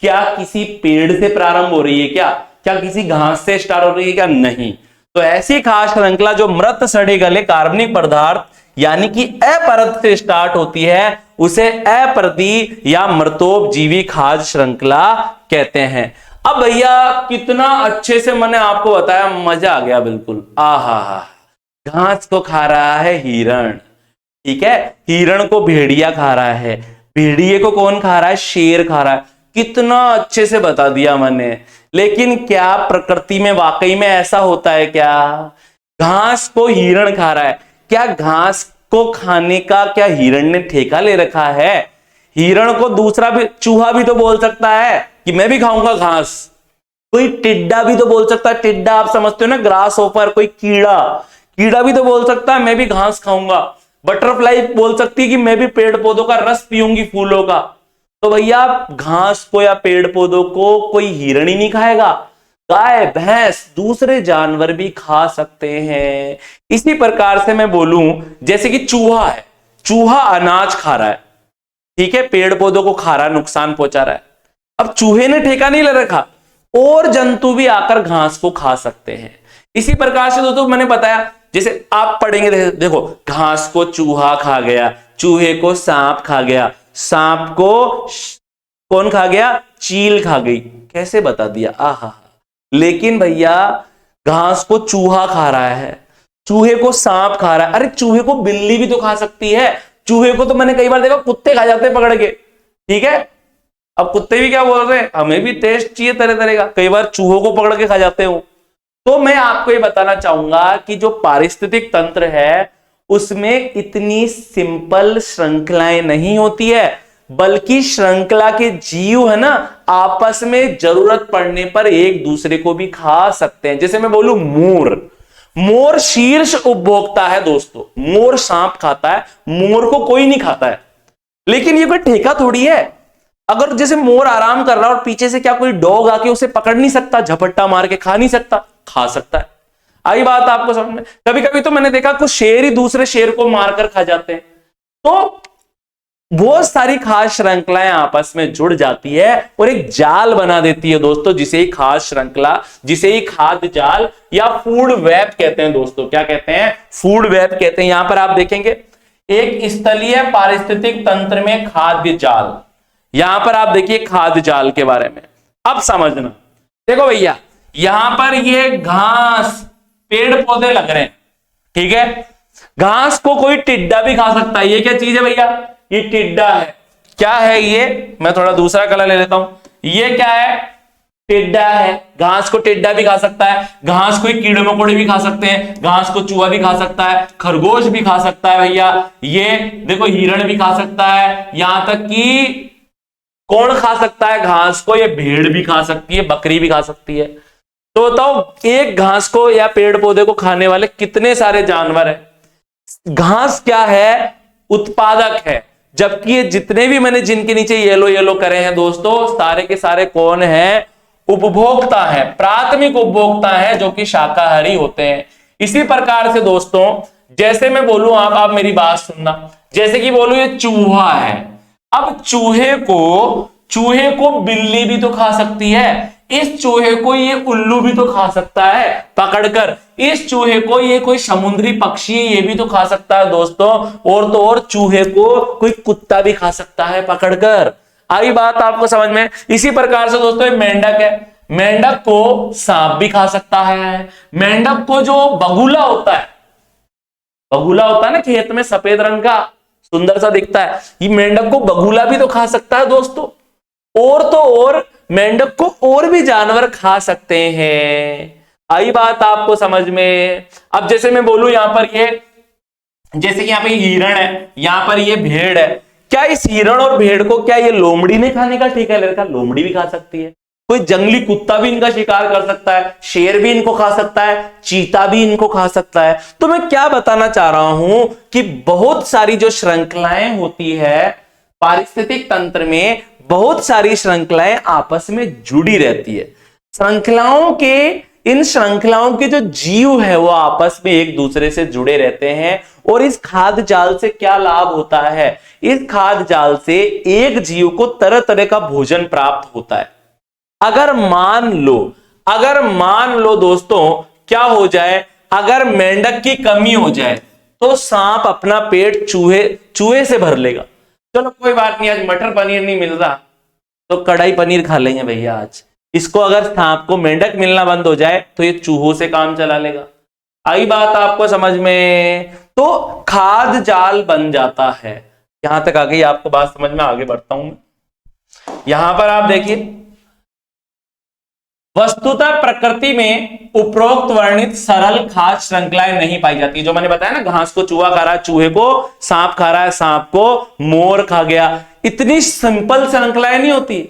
क्या किसी पेड़ से प्रारंभ हो रही है, क्या किसी घास से स्टार्ट हो रही है क्या? नहीं। तो ऐसी खाद्य श्रृंखला जो मृत सड़े गले कार्बनिक पदार्थ यानी कि अपरद से स्टार्ट होती है, उसे अपरदी या मृतोपजीवी खाद्य श्रृंखला कहते हैं। अब भैया कितना अच्छे से मैंने आपको बताया, मजा आ गया बिल्कुल। आहा, घास को खा रहा है हिरण, ठीक है, हिरण को भेड़िया खा रहा है, भेड़िए को कौन खा रहा है, शेर खा रहा है। कितना अच्छे से बता दिया मैंने। लेकिन क्या प्रकृति में वाकई में ऐसा होता है क्या? घास को हिरण खा रहा है, क्या घास को खाने का क्या हिरण ने ठेका ले रखा है? हिरण को दूसरा भी, चूहा भी तो बोल सकता है कि मैं भी खाऊंगा घास। कोई टिड्डा भी तो बोल सकता है, टिड्डा आप समझते हो ना, ग्रास होपर, कोई कीड़ा भी तो बोल सकता है मैं भी घास खाऊंगा। बटरफ्लाई बोल सकती है कि मैं भी पेड़ पौधों का रस पीऊंगी, फूलों का। तो भैया घास को या पेड़ पौधों को कोई हिरण ही नहीं खाएगा, गाय भैंस दूसरे जानवर भी खा सकते हैं। इसी प्रकार से मैं बोलूं, जैसे कि चूहा है, चूहा अनाज खा रहा है, ठीक है, पेड़ पौधों को खा रहा है, नुकसान पहुंचा रहा है। अब चूहे ने ठेका नहीं ले रखा, और जंतु भी आकर घास को खा सकते हैं। इसी प्रकार से दोस्तों मैंने बताया, जैसे आप पढ़ेंगे, देखो घास को चूहा खा गया, चूहे को सांप खा गया, सांप को कौन खा गया, चील खा गई। कैसे बता दिया, आहा। लेकिन भैया घास को चूहा खा रहा है, चूहे को सांप खा रहा है, अरे चूहे को बिल्ली भी तो खा सकती है। चूहे को तो मैंने कई बार देखा कुत्ते खा जाते हैं पकड़ के, ठीक है। अब कुत्ते भी क्या बोल रहे हैं, हमें भी टेस्ट चाहिए तरह तरह का, कई बार चूहों को पकड़ के खा जाते हो। तो मैं आपको ये बताना चाहूंगा कि जो पारिस्थितिक तंत्र है उसमें इतनी सिंपल श्रृंखलाएं नहीं होती है, बल्कि श्रृंखला के जीव है ना, आपस में जरूरत पड़ने पर एक दूसरे को भी खा सकते हैं। जैसे मैं बोलूं मोर शीर्ष उपभोक्ता है दोस्तों, मोर सांप खाता है, मोर को कोई नहीं खाता है। लेकिन ये कोई ठेका थोड़ी है, अगर जैसे मोर आराम कर रहा है और पीछे से क्या कोई डॉग आके उसे पकड़ नहीं सकता, झपट्टा मार के खा नहीं सकता, खा सकता है। आई बात आपको समझ में? कभी कभी तो मैंने देखा कुछ शेर ही दूसरे शेर को मारकर खा जाते हैं। तो बहुत सारी खाद्य श्रृंखलाएं आपस में जुड़ जाती है और एक जाल बना देती है दोस्तों, जिसे ही खाद्य श्रृंखला, जिसे ही खाद्य जाल या फूड वेब कहते हैं दोस्तों। क्या कहते हैं? फूड वेब कहते हैं। यहां पर आप देखेंगे एक स्थलीय पारिस्थितिक तंत्र में खाद्य जाल। यहां पर आप देखिए खाद्य जाल के बारे में अब समझना। देखो भैया, यहां पर ये घास पेड़ पौधे लग रहे हैं, ठीक है। घास को कोई टिड्डा भी खा सकता है। ये क्या चीज है भैया? ये टिड्डा है। क्या है ये? मैं थोड़ा दूसरा कलर ले लेता हूं। ये क्या है? टिड्डा है। घास को टिड्डा भी खा सकता है, घास को कीड़े मकोड़े भी खा सकते हैं, घास को चूहा भी खा सकता है, खरगोश भी खा सकता है भैया। ये देखो हिरण भी खा सकता है, यहां तक कि कौन खा सकता है घास को? ये भेड़ भी खा सकती है, बकरी भी खा सकती है। तो बताओ, एक घास को या पेड़ पौधे को खाने वाले कितने सारे जानवर हैं? घास क्या है? उत्पादक है। जबकि ये जितने भी मैंने जिनके नीचे येलो येलो करे हैं दोस्तों, सारे के सारे कौन है? उपभोक्ता है, प्राथमिक उपभोक्ता है, जो कि शाकाहारी होते हैं। इसी प्रकार से दोस्तों, जैसे मैं बोलूं, आप मेरी बात सुनना। जैसे कि बोलूं ये चूहा है, अब चूहे को बिल्ली भी तो खा सकती है, इस चूहे को ये उल्लू भी तो खा सकता है पकड़कर, इस चूहे को ये कोई समुद्री पक्षी ये भी तो खा सकता है दोस्तों, और तो और चूहे को कोई कुत्ता भी खा सकता है पकड़कर। आई बात आपको समझ में? इसी प्रकार से दोस्तों ये मेंढक है, मेंढक को सांप भी खा सकता है। मेंढक को जो बगुला होता है ना खेत में, सफेद रंग का सुंदर सा दिखता है, ये मेंढक को बगुला भी तो खा सकता है दोस्तों। और तो और मेंढक को और भी जानवर खा सकते हैं। आई बात आपको समझ में? अब जैसे मैं बोलूं यहां पर ये, जैसे कि यहां पे हिरण है, यहां पर ये भेड़ है, क्या इस हिरण और भेड़ को क्या ये लोमड़ी ने खाने का ठेका ले रखा? लोमड़ी भी खा सकती है, कोई जंगली कुत्ता भी इनका शिकार कर सकता है, शेर भी इनको खा सकता है, चीता भी इनको खा सकता है। तो मैं क्या बताना चाह रहा हूं कि बहुत सारी जो श्रृंखलाएं होती है पारिस्थितिक तंत्र में, बहुत सारी श्रृंखलाएं आपस में जुड़ी रहती है। इन श्रृंखलाओं के जो जीव है वो आपस में एक दूसरे से जुड़े रहते हैं। और इस खाद्य जाल से क्या लाभ होता है? इस खाद्य जाल से एक जीव को तरह तरह का भोजन प्राप्त होता है। अगर मान लो दोस्तों क्या हो जाए, अगर मेंढक की कमी हो जाए तो सांप अपना पेट चूहे से भर लेगा। चलो कोई बात नहीं, आज मटर पनीर नहीं मिल रहा तो कढ़ाई पनीर खा लेंगे भैया आज। इसको अगर सांप को मेंढक मिलना बंद हो जाए तो ये चूहों से काम चला लेगा। आई बात आपको समझ में? तो खाद्य जाल बन जाता है। यहां तक आ गई आपको बात समझ में? आगे बढ़ता हूं मैं। यहां पर आप देखिए, वस्तुतः प्रकृति में उपरोक्त वर्णित सरल खाद्य श्रृंखलाएं नहीं पाई जाती। जो मैंने बताया ना, घास को चूहा खा रहा है, चूहे को सांप खा रहा है, सांप को मोर खा गया, इतनी सिंपल श्रृंखलाएं नहीं होती,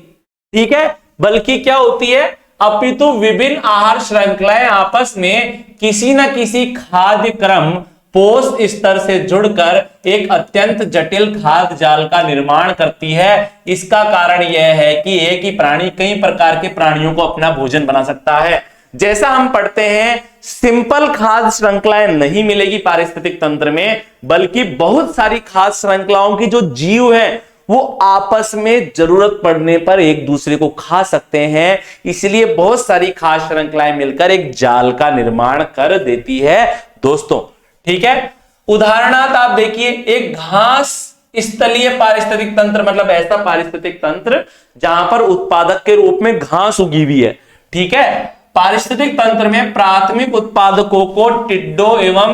ठीक है। बल्कि क्या होती है? अपितु विभिन्न आहार श्रृंखलाएं आपस में किसी न किसी खाद्य क्रम पोष स्तर से जुड़कर एक अत्यंत जटिल खाद्य जाल का निर्माण करती है। इसका कारण यह है कि एक ही प्राणी कई प्रकार के प्राणियों को अपना भोजन बना सकता है। जैसा हम पढ़ते हैं, सिंपल खाद्य श्रृंखलाएं नहीं मिलेगी पारिस्थितिक तंत्र में, बल्कि बहुत सारी खाद्य श्रृंखलाओं की जो जीव है वो आपस में जरूरत पड़ने पर एक दूसरे को खा सकते हैं। इसलिए बहुत सारी खाद्य श्रृंखलाएं मिलकर एक जाल का निर्माण कर देती है दोस्तों, ठीक है। उदाहरणार्थ आप देखिए, एक घास स्थलीय पारिस्थितिक तंत्र, मतलब ऐसा पारिस्थितिक तंत्र जहां पर उत्पादक के रूप में घास उगी हुई है, ठीक है। पारिस्थितिक तंत्र में प्राथमिक उत्पादकों को टिड्डों एवं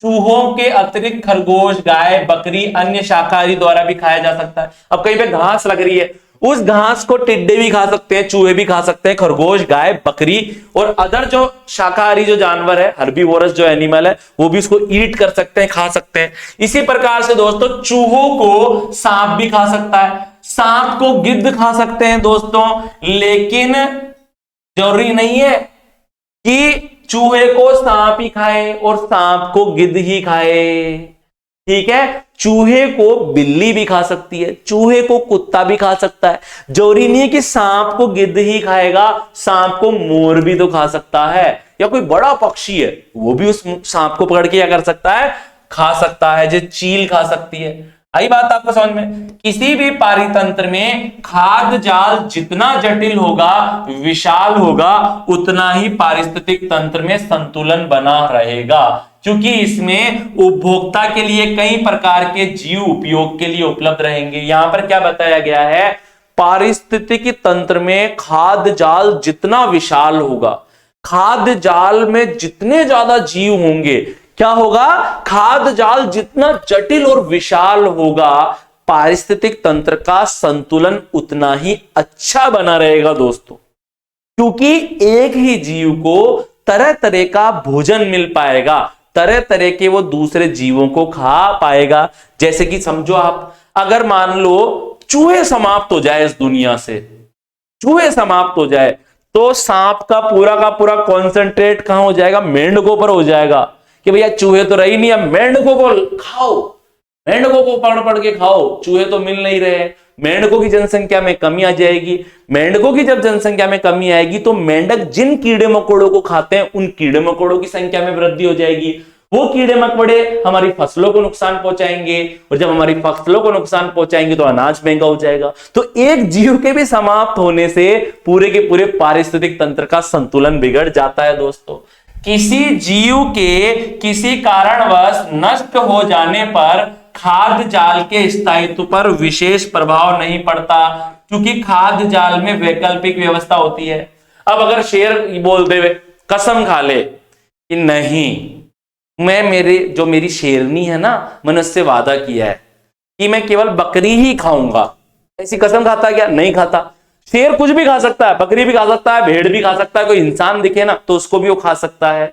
चूहों के अतिरिक्त खरगोश, गाय, बकरी, अन्य शाकाहारी द्वारा भी खाया जा सकता है। अब कहीं पे घास लग रही है, उस घास को टिड्डे भी खा सकते हैं, चूहे भी खा सकते हैं, खरगोश, गाय, बकरी और अदर जो शाकाहारी जो जानवर है, हर्बीवोरस जो एनिमल है, वो भी इसको ईट कर सकते हैं, खा सकते हैं। इसी प्रकार से दोस्तों चूहों को सांप भी खा सकता है, सांप को गिद्ध खा सकते हैं दोस्तों, लेकिन जरूरी नहीं है कि चूहे को सांप ही खाए और सांप को गिद्ध ही खाए, ठीक है। चूहे को बिल्ली भी खा सकती है, चूहे को कुत्ता भी खा सकता है। जरूरी नहीं है कि सांप को गिद्ध ही खाएगा, सांप को मोर भी तो खा सकता है, या कोई बड़ा पक्षी है वो भी उस सांप को पकड़ के क्या कर सकता है? खा सकता है। जो चील खा सकती है। आई बात आपको समझ में? किसी भी पारितंत्र में खाद्य जाल जितना जटिल होगा, विशाल होगा, उतना ही पारिस्थितिक तंत्र में संतुलन बना रहेगा, क्योंकि इसमें उपभोक्ता के लिए कई प्रकार के जीव उपयोग के लिए उपलब्ध रहेंगे। यहां पर क्या बताया गया है? पारिस्थितिकी तंत्र में खाद्य जाल जितना विशाल होगा, खाद्य जाल में जितने ज्यादा जीव होंगे, क्या होगा? खाद्य जाल जितना जटिल और विशाल होगा, पारिस्थितिक तंत्र का संतुलन उतना ही अच्छा बना रहेगा दोस्तों, क्योंकि एक ही जीव को तरह तरह का भोजन मिल पाएगा, तरह तरह के वो दूसरे जीवों को खा पाएगा। जैसे कि समझो आप, अगर मान लो चूहे समाप्त हो जाए इस दुनिया से, चूहे समाप्त हो जाए, तो सांप का पूरा कॉन्सेंट्रेट कहां हो जाएगा? मेंढकों पर हो जाएगा कि भैया चूहे तो रही नहीं, अब मेंढकों को खाओ, मेंढकों को पकड़ के खाओ, चूहे तो मिल नहीं रहे। मेंढकों की जनसंख्या में कमी आ जाएगी। मेंढकों की जब जनसंख्या में कमी आएगी तो मेंढक जिन कीड़े मकोड़ों को खाते हैं, उन कीड़े मकोड़ों की संख्या में वृद्धि हो जाएगी। वो कीड़े मकोड़े हमारी फसलों को नुकसान पहुंचाएंगे, और जब हमारी फसलों को नुकसान पहुंचाएंगे तो अनाज महंगा हो जाएगा। तो एक जीव के भी समाप्त होने से पूरे के पूरे पारिस्थितिक तंत्र का संतुलन बिगड़ जाता है दोस्तों। किसी जीव के किसी कारणवश नष्ट हो जाने पर खाद्य जाल के स्थायित्व पर विशेष प्रभाव नहीं पड़ता, क्योंकि खाद्य जाल में वैकल्पिक व्यवस्था होती है। अब अगर शेर बोल दे, कसम खा ले कि नहीं, मैं मेरी शेरनी है ना, मैंने उससे वादा किया है कि मैं केवल बकरी ही खाऊंगा, ऐसी कसम खाता क्या? नहीं खाता। शेर कुछ भी खा सकता है, बकरी भी खा सकता है, भेड़ भी खा सकता है, कोई इंसान दिखे ना तो उसको भी वो खा सकता है।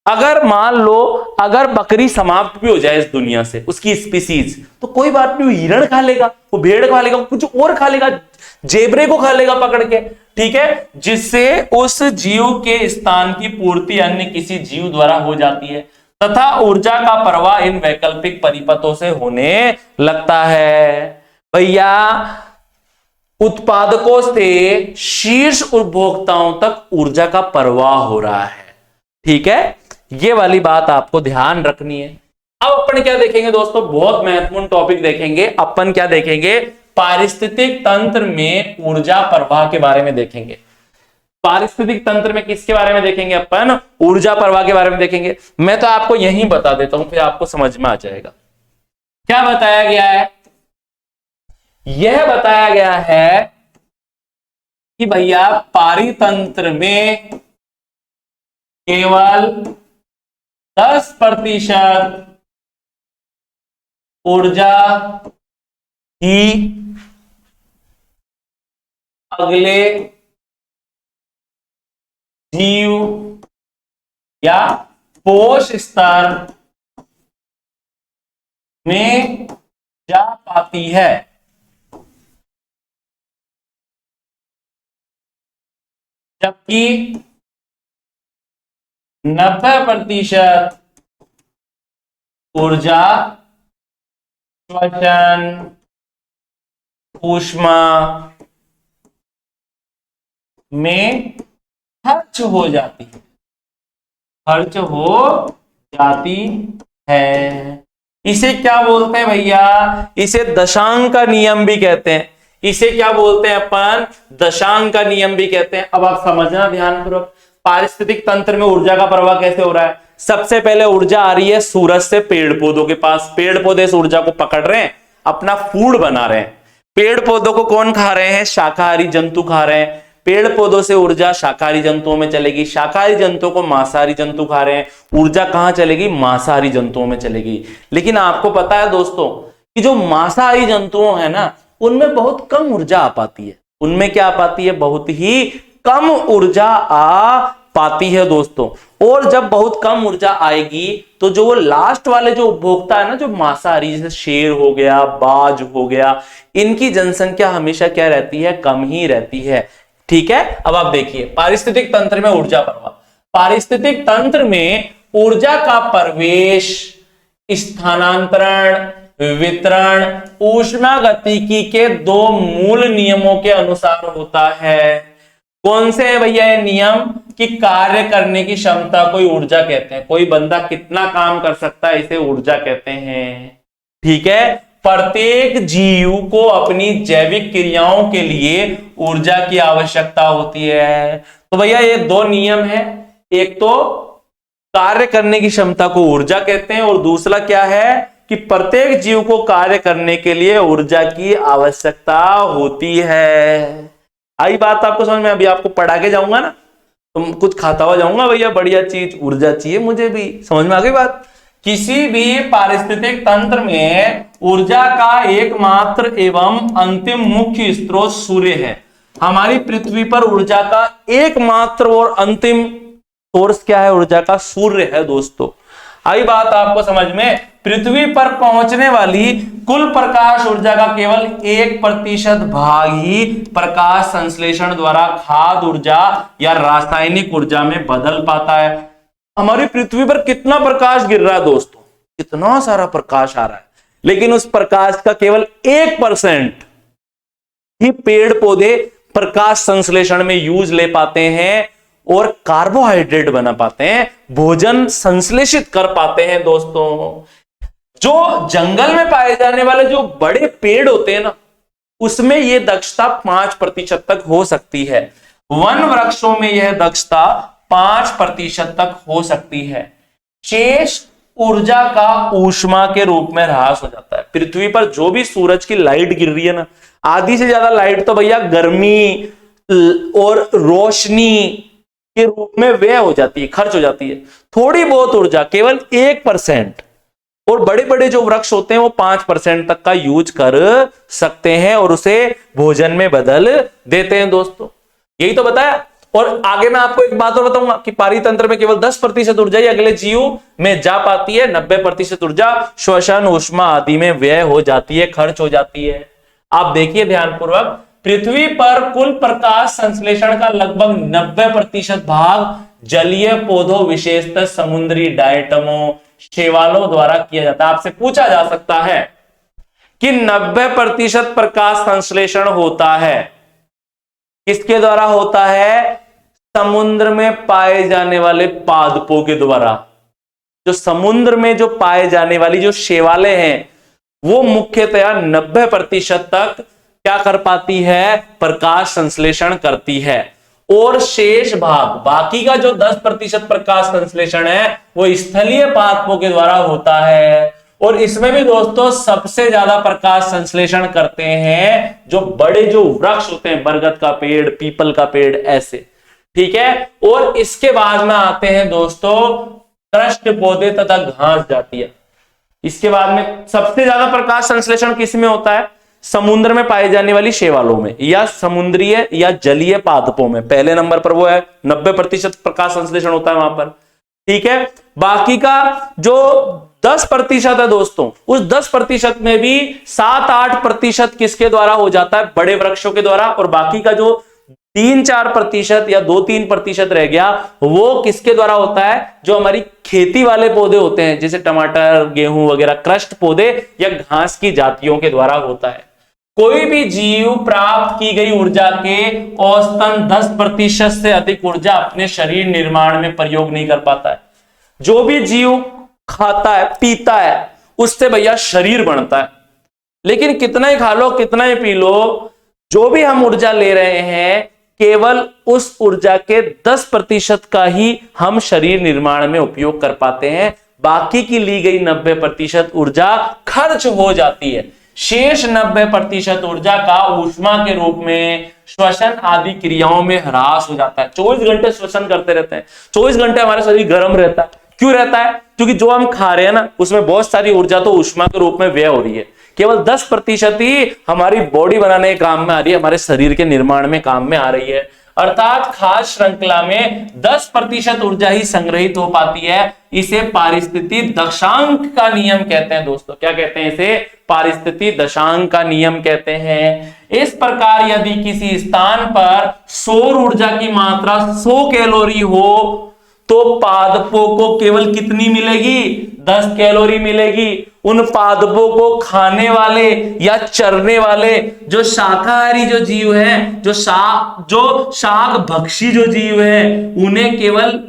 अगर मान लो अगर बकरी समाप्त भी हो जाए इस दुनिया से, उसकी स्पीसीज, तो कोई बात नहीं, वो हिरण खा लेगा, वो भेड़ खा लेगा, कुछ और खा लेगा, जेबरे को खा लेगा पकड़ के, ठीक है, जिससे उस जीव के स्थान की पूर्ति अन्य किसी जीव द्वारा हो जाती है, तथा ऊर्जा का प्रवाह इन वैकल्पिक परिपथों से होने लगता है। भैया उत्पादकों से शीर्ष उपभोक्ताओं तक ऊर्जा का प्रवाह हो रहा है, ठीक है, ये वाली बात आपको ध्यान रखनी है। अब अपन क्या देखेंगे दोस्तों? बहुत महत्वपूर्ण टॉपिक देखेंगे। अपन क्या देखेंगे? पारिस्थितिक तंत्र में ऊर्जा प्रवाह के बारे में देखेंगे। पारिस्थितिक तंत्र में किसके बारे में देखेंगे? अपन ऊर्जा प्रवाह के बारे में देखेंगे। मैं तो आपको यही बता देता हूं, फिर आपको समझ में आ जाएगा। क्या बताया गया है? यह बताया गया है कि भैया पारितंत्र में केवल 10% ऊर्जा ही अगले जीव या पोष स्तर में जा पाती है, जबकि 90% ऊर्जा श्वसन, ऊष्मा में खर्च हो जाती है, खर्च हो जाती है। इसे क्या बोलते हैं भैया? इसे दशांक का नियम भी कहते हैं। इसे क्या बोलते हैं अपन? दशांक का नियम भी कहते हैं। अब आप समझना ध्यानपूर्वक, पारिस्थितिक तंत्र में ऊर्जा का प्रवाह कैसे हो रहा है। सबसे पहले ऊर्जा आ रही है सूरज से पेड़ पौधों के पास, पेड़ पौधे इस ऊर्जा को पकड़ रहे हैं, अपना फूड बना रहे हैं। पेड़ पौधों को कौन खा रहे हैं? शाकाहारी जंतु खा रहे हैं। पेड़ पौधों से ऊर्जा शाकाहारी जंतुओं में चलेगी, शाकाहारी जंतुओं को मांसाहारी जंतु खा रहे हैं, ऊर्जा कहां चलेगी? मांसाहारी जंतुओं में चलेगी। लेकिन आपको पता है दोस्तों कि जो मांसाहारी जंतुओं है ना, उनमें बहुत कम ऊर्जा आ पाती है। उनमें क्या आ पाती है? बहुत ही कम ऊर्जा आ पाती है दोस्तों। और जब बहुत कम ऊर्जा आएगी तो जो वो लास्ट वाले जो उपभोक्ता है ना, जो मांसाहारी, जैसे शेर हो गया, बाज हो गया, इनकी जनसंख्या हमेशा क्या रहती है? कम ही रहती है, ठीक है। अब आप देखिए पारिस्थितिक तंत्र में ऊर्जा प्रवाह। पारिस्थितिक तंत्र में ऊर्जा का प्रवेश, स्थानांतरण, वितरण ऊष्मागतिकी के दो मूल नियमों के अनुसार होता है। कौन से है भैया ये नियम? कि कार्य करने की क्षमता को ऊर्जा कहते हैं। कोई बंदा कितना काम कर सकता है, इसे ऊर्जा कहते हैं, ठीक है। प्रत्येक जीव को अपनी जैविक क्रियाओं के लिए ऊर्जा की आवश्यकता होती है। तो भैया ये दो नियम है, एक तो कार्य करने की क्षमता को ऊर्जा कहते हैं और दूसरा क्या है कि प्रत्येक जीव को कार्य करने के लिए ऊर्जा की आवश्यकता होती है। आई बात आपको समझ में? अभी आपको पढ़ा के जाऊंगा ना, तुम कुछ खाता हुआ जाऊंगा, भैया बढ़िया चीज ऊर्जा चाहिए मुझे भी। समझ में आ गई बात? किसी भी पारिस्थितिक तंत्र में ऊर्जा का एकमात्र एवं अंतिम मुख्य स्रोत सूर्य है। हमारी पृथ्वी पर ऊर्जा का एकमात्र और अंतिम सोर्स क्या है? ऊर्जा का सूर्य है दोस्तों। आई बात आपको समझ में? पृथ्वी पर पहुंचने वाली कुल प्रकाश ऊर्जा का केवल 1% भाग ही प्रकाश संश्लेषण द्वारा खाद्य ऊर्जा या रासायनिक ऊर्जा में बदल पाता है। हमारी पृथ्वी पर कितना प्रकाश गिर रहा है दोस्तों? कितना सारा प्रकाश आ रहा है, लेकिन उस प्रकाश का केवल 1% ही पेड़ पौधे प्रकाश संश्लेषण में यूज ले पाते हैं और कार्बोहाइड्रेट बना पाते हैं, भोजन संश्लेषित कर पाते हैं दोस्तों। जो जंगल में पाए जाने वाले जो बड़े पेड़ होते हैं ना, उसमें यह दक्षता 5% तक हो सकती है। वन वृक्षों में यह दक्षता 5% तक हो सकती है। शेष ऊर्जा का ऊष्मा के रूप में ह्रास हो जाता है। पृथ्वी पर जो भी सूरज की लाइट गिर रही है ना, आधी से ज्यादा लाइट तो भैया गर्मी और रोशनी के रूप में व्यय हो जाती है, खर्च हो जाती है। थोड़ी बहुत ऊर्जा केवल 1% और बड़े बड़े जो वृक्ष होते हैं वो 5% तक का यूज कर सकते हैं और उसे भोजन में बदल देते हैं दोस्तों। यही तो बताया। और आगे मैं आपको एक बात और बताऊंगा कि पारितंत्र में केवल 10% ऊर्जा ही अगले जीव में जा पाती है। 90% ऊर्जा श्वसन, ऊष्मा आदि में व्यय हो जाती है, खर्च हो जाती है। आप देखिए ध्यानपूर्वक, पृथ्वी पर कुल प्रकाश संश्लेषण का लगभग 90% भाग जलीय पौधों, विशेषतः समुद्री डायटमों, शैवालों द्वारा किया जाता है। आपसे पूछा जा सकता है कि 90% प्रकाश संश्लेषण होता है, किसके द्वारा होता है? समुद्र में पाए जाने वाले पादपों के द्वारा। जो समुद्र में जो पाए जाने वाली जो शैवालें हैं वो मुख्यतया 90% तक क्या कर पाती है? प्रकाश संश्लेषण करती है। और शेष भाग, बाकी का जो 10% प्रकाश संश्लेषण है वो स्थलीय पादपों के द्वारा होता है। और इसमें भी दोस्तों सबसे ज्यादा प्रकाश संश्लेषण करते हैं जो बड़े जो वृक्ष होते हैं, बरगद का पेड़, पीपल का पेड़, ऐसे। ठीक है। और इसके बाद में आते हैं दोस्तों कृष्ण पौधे तथा घास जातियां। इसके बाद में सबसे ज्यादा प्रकाश संश्लेषण किस में होता है? समुद्र में पाई जाने वाली शैवालों में या समुद्रीय या जलीय पादपों में। पहले नंबर पर वो है, 90% प्रकाश संश्लेषण होता है वहां पर। ठीक है। बाकी का जो 10% है दोस्तों, उस 10% में भी 7-8% किसके द्वारा हो जाता है? बड़े वृक्षों के द्वारा। और बाकी का जो 3-4% या 2-3% रह गया वो किसके द्वारा होता है? जो हमारी खेती वाले पौधे होते हैं जैसे टमाटर, गेहूं वगैरह, कृष्ण पौधे या घास की जातियों के द्वारा होता है। कोई भी जीव प्राप्त की गई ऊर्जा के औसतन 10% से अधिक ऊर्जा अपने शरीर निर्माण में प्रयोग नहीं कर पाता है। जो भी जीव खाता है, पीता है, उससे भैया शरीर बनता है। लेकिन कितना ही खा लो, कितना ही पी लो, जो भी हम ऊर्जा ले रहे हैं केवल उस ऊर्जा के 10% का ही हम शरीर निर्माण में उपयोग कर पाते हैं। बाकी की ली गई 90% ऊर्जा खर्च हो जाती है। शेष 90% ऊर्जा का ऊष्मा के रूप में श्वसन आदि क्रियाओं में ह्रास हो जाता है। 24 घंटे श्वसन करते रहते हैं, 24 घंटे हमारा शरीर गर्म रहता है। क्यों रहता है? क्योंकि जो हम खा रहे हैं ना उसमें बहुत सारी ऊर्जा तो ऊष्मा के रूप में व्यय हो रही है। केवल 10% ही हमारी बॉडी बनाने के काम में आ रही है, हमारे शरीर के निर्माण में काम में आ रही है। अर्थात खाद्य श्रृंखला में 10% ऊर्जा ही संग्रहित हो पाती है। इसे पारिस्थितिकी दशांक का नियम कहते हैं दोस्तों। क्या कहते हैं इसे? पारिस्थितिकी दशांक का नियम कहते हैं। इस प्रकार यदि किसी स्थान पर सौर ऊर्जा की मात्रा 100 कैलोरी हो तो पादपों को केवल कितनी मिलेगी? 10 कैलोरी मिलेगी। उन पादपों को खाने वाले या चरने वाले जो शाकाहारी जो जीव हैं, जो शाक भक्षी जो जीव हैं, उन्हें केवल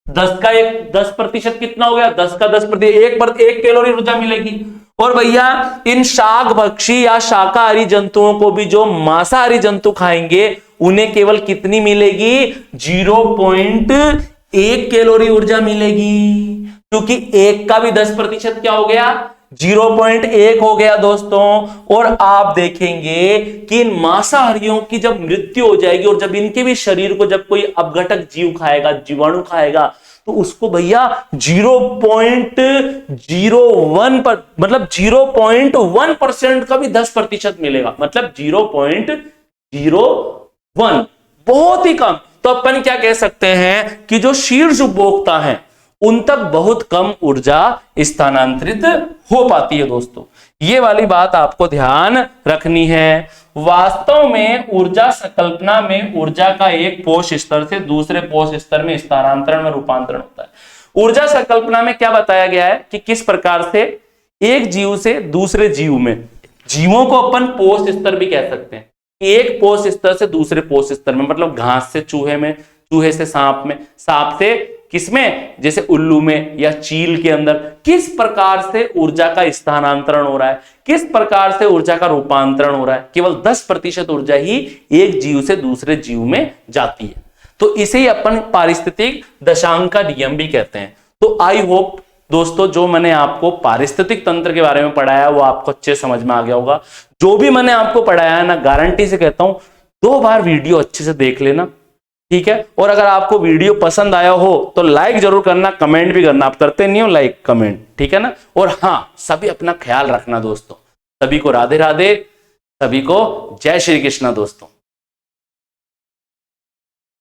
10% कितना हो गया? 10 का 10%, 1 कैलोरी ऊर्जा मिलेगी। और भैया इन शाक भक्षी या शाकाहारी जंतुओं को भी जो मांसाहारी जंतु खाएंगे उन्हें केवल कितनी मिलेगी? 0.1 कैलोरी ऊर्जा मिलेगी, क्योंकि एक का भी 10% क्या हो गया? 0.1 हो गया दोस्तों। और आप देखेंगे कि इन मांसाहारियों की जब मृत्यु हो जाएगी और जब इनके भी शरीर को जब कोई अपघटक जीव खाएगा, जीवाणु खाएगा, तो उसको भैया 0.01 पर मतलब 0.1% का भी 10% मिलेगा, मतलब 0.01, बहुत ही कम। तो अपन क्या कह सकते हैं कि जो शीर्ष उपभोक्ता हैं उन तक बहुत कम ऊर्जा स्थानांतरित हो पाती है दोस्तों। ये वाली बात आपको ध्यान रखनी है। वास्तव में ऊर्जा संकल्पना में ऊर्जा का एक पोष स्तर से दूसरे पोष स्तर में स्थानांतरण में रूपांतरण होता है। ऊर्जा संकल्पना में क्या बताया गया है कि किस प्रकार से एक जीव से दूसरे जीव में, जीवों को अपन पोष स्तर भी कह सकते हैं, एक पोष स्तर से दूसरे पोष स्तर में, मतलब घास से चूहे में, चूहे से सांप में, सांप से किसमें, जैसे उल्लू में या चील के अंदर, किस प्रकार से ऊर्जा का स्थानांतरण हो रहा है, किस प्रकार से ऊर्जा का रूपांतरण हो रहा है। केवल 10% ऊर्जा ही एक जीव से दूसरे जीव में जाती है। तो इसे ही अपन पारिस्थितिक दशांक का नियम भी कहते हैं। तो आई होप दोस्तों जो मैंने आपको पारिस्थितिक तंत्र के बारे में पढ़ाया वो आपको अच्छे समझ में आ गया होगा। जो भी मैंने आपको पढ़ाया है ना, गारंटी से कहता हूं 2 बार वीडियो अच्छे से देख लेना, ठीक है। और अगर आपको वीडियो पसंद आया हो तो लाइक जरूर करना, कमेंट भी करना। आप करते नहीं हो लाइक कमेंट, ठीक है ना। और हाँ, सभी अपना ख्याल रखना दोस्तों। सभी को राधे राधे, सभी को जय श्री कृष्णा दोस्तों।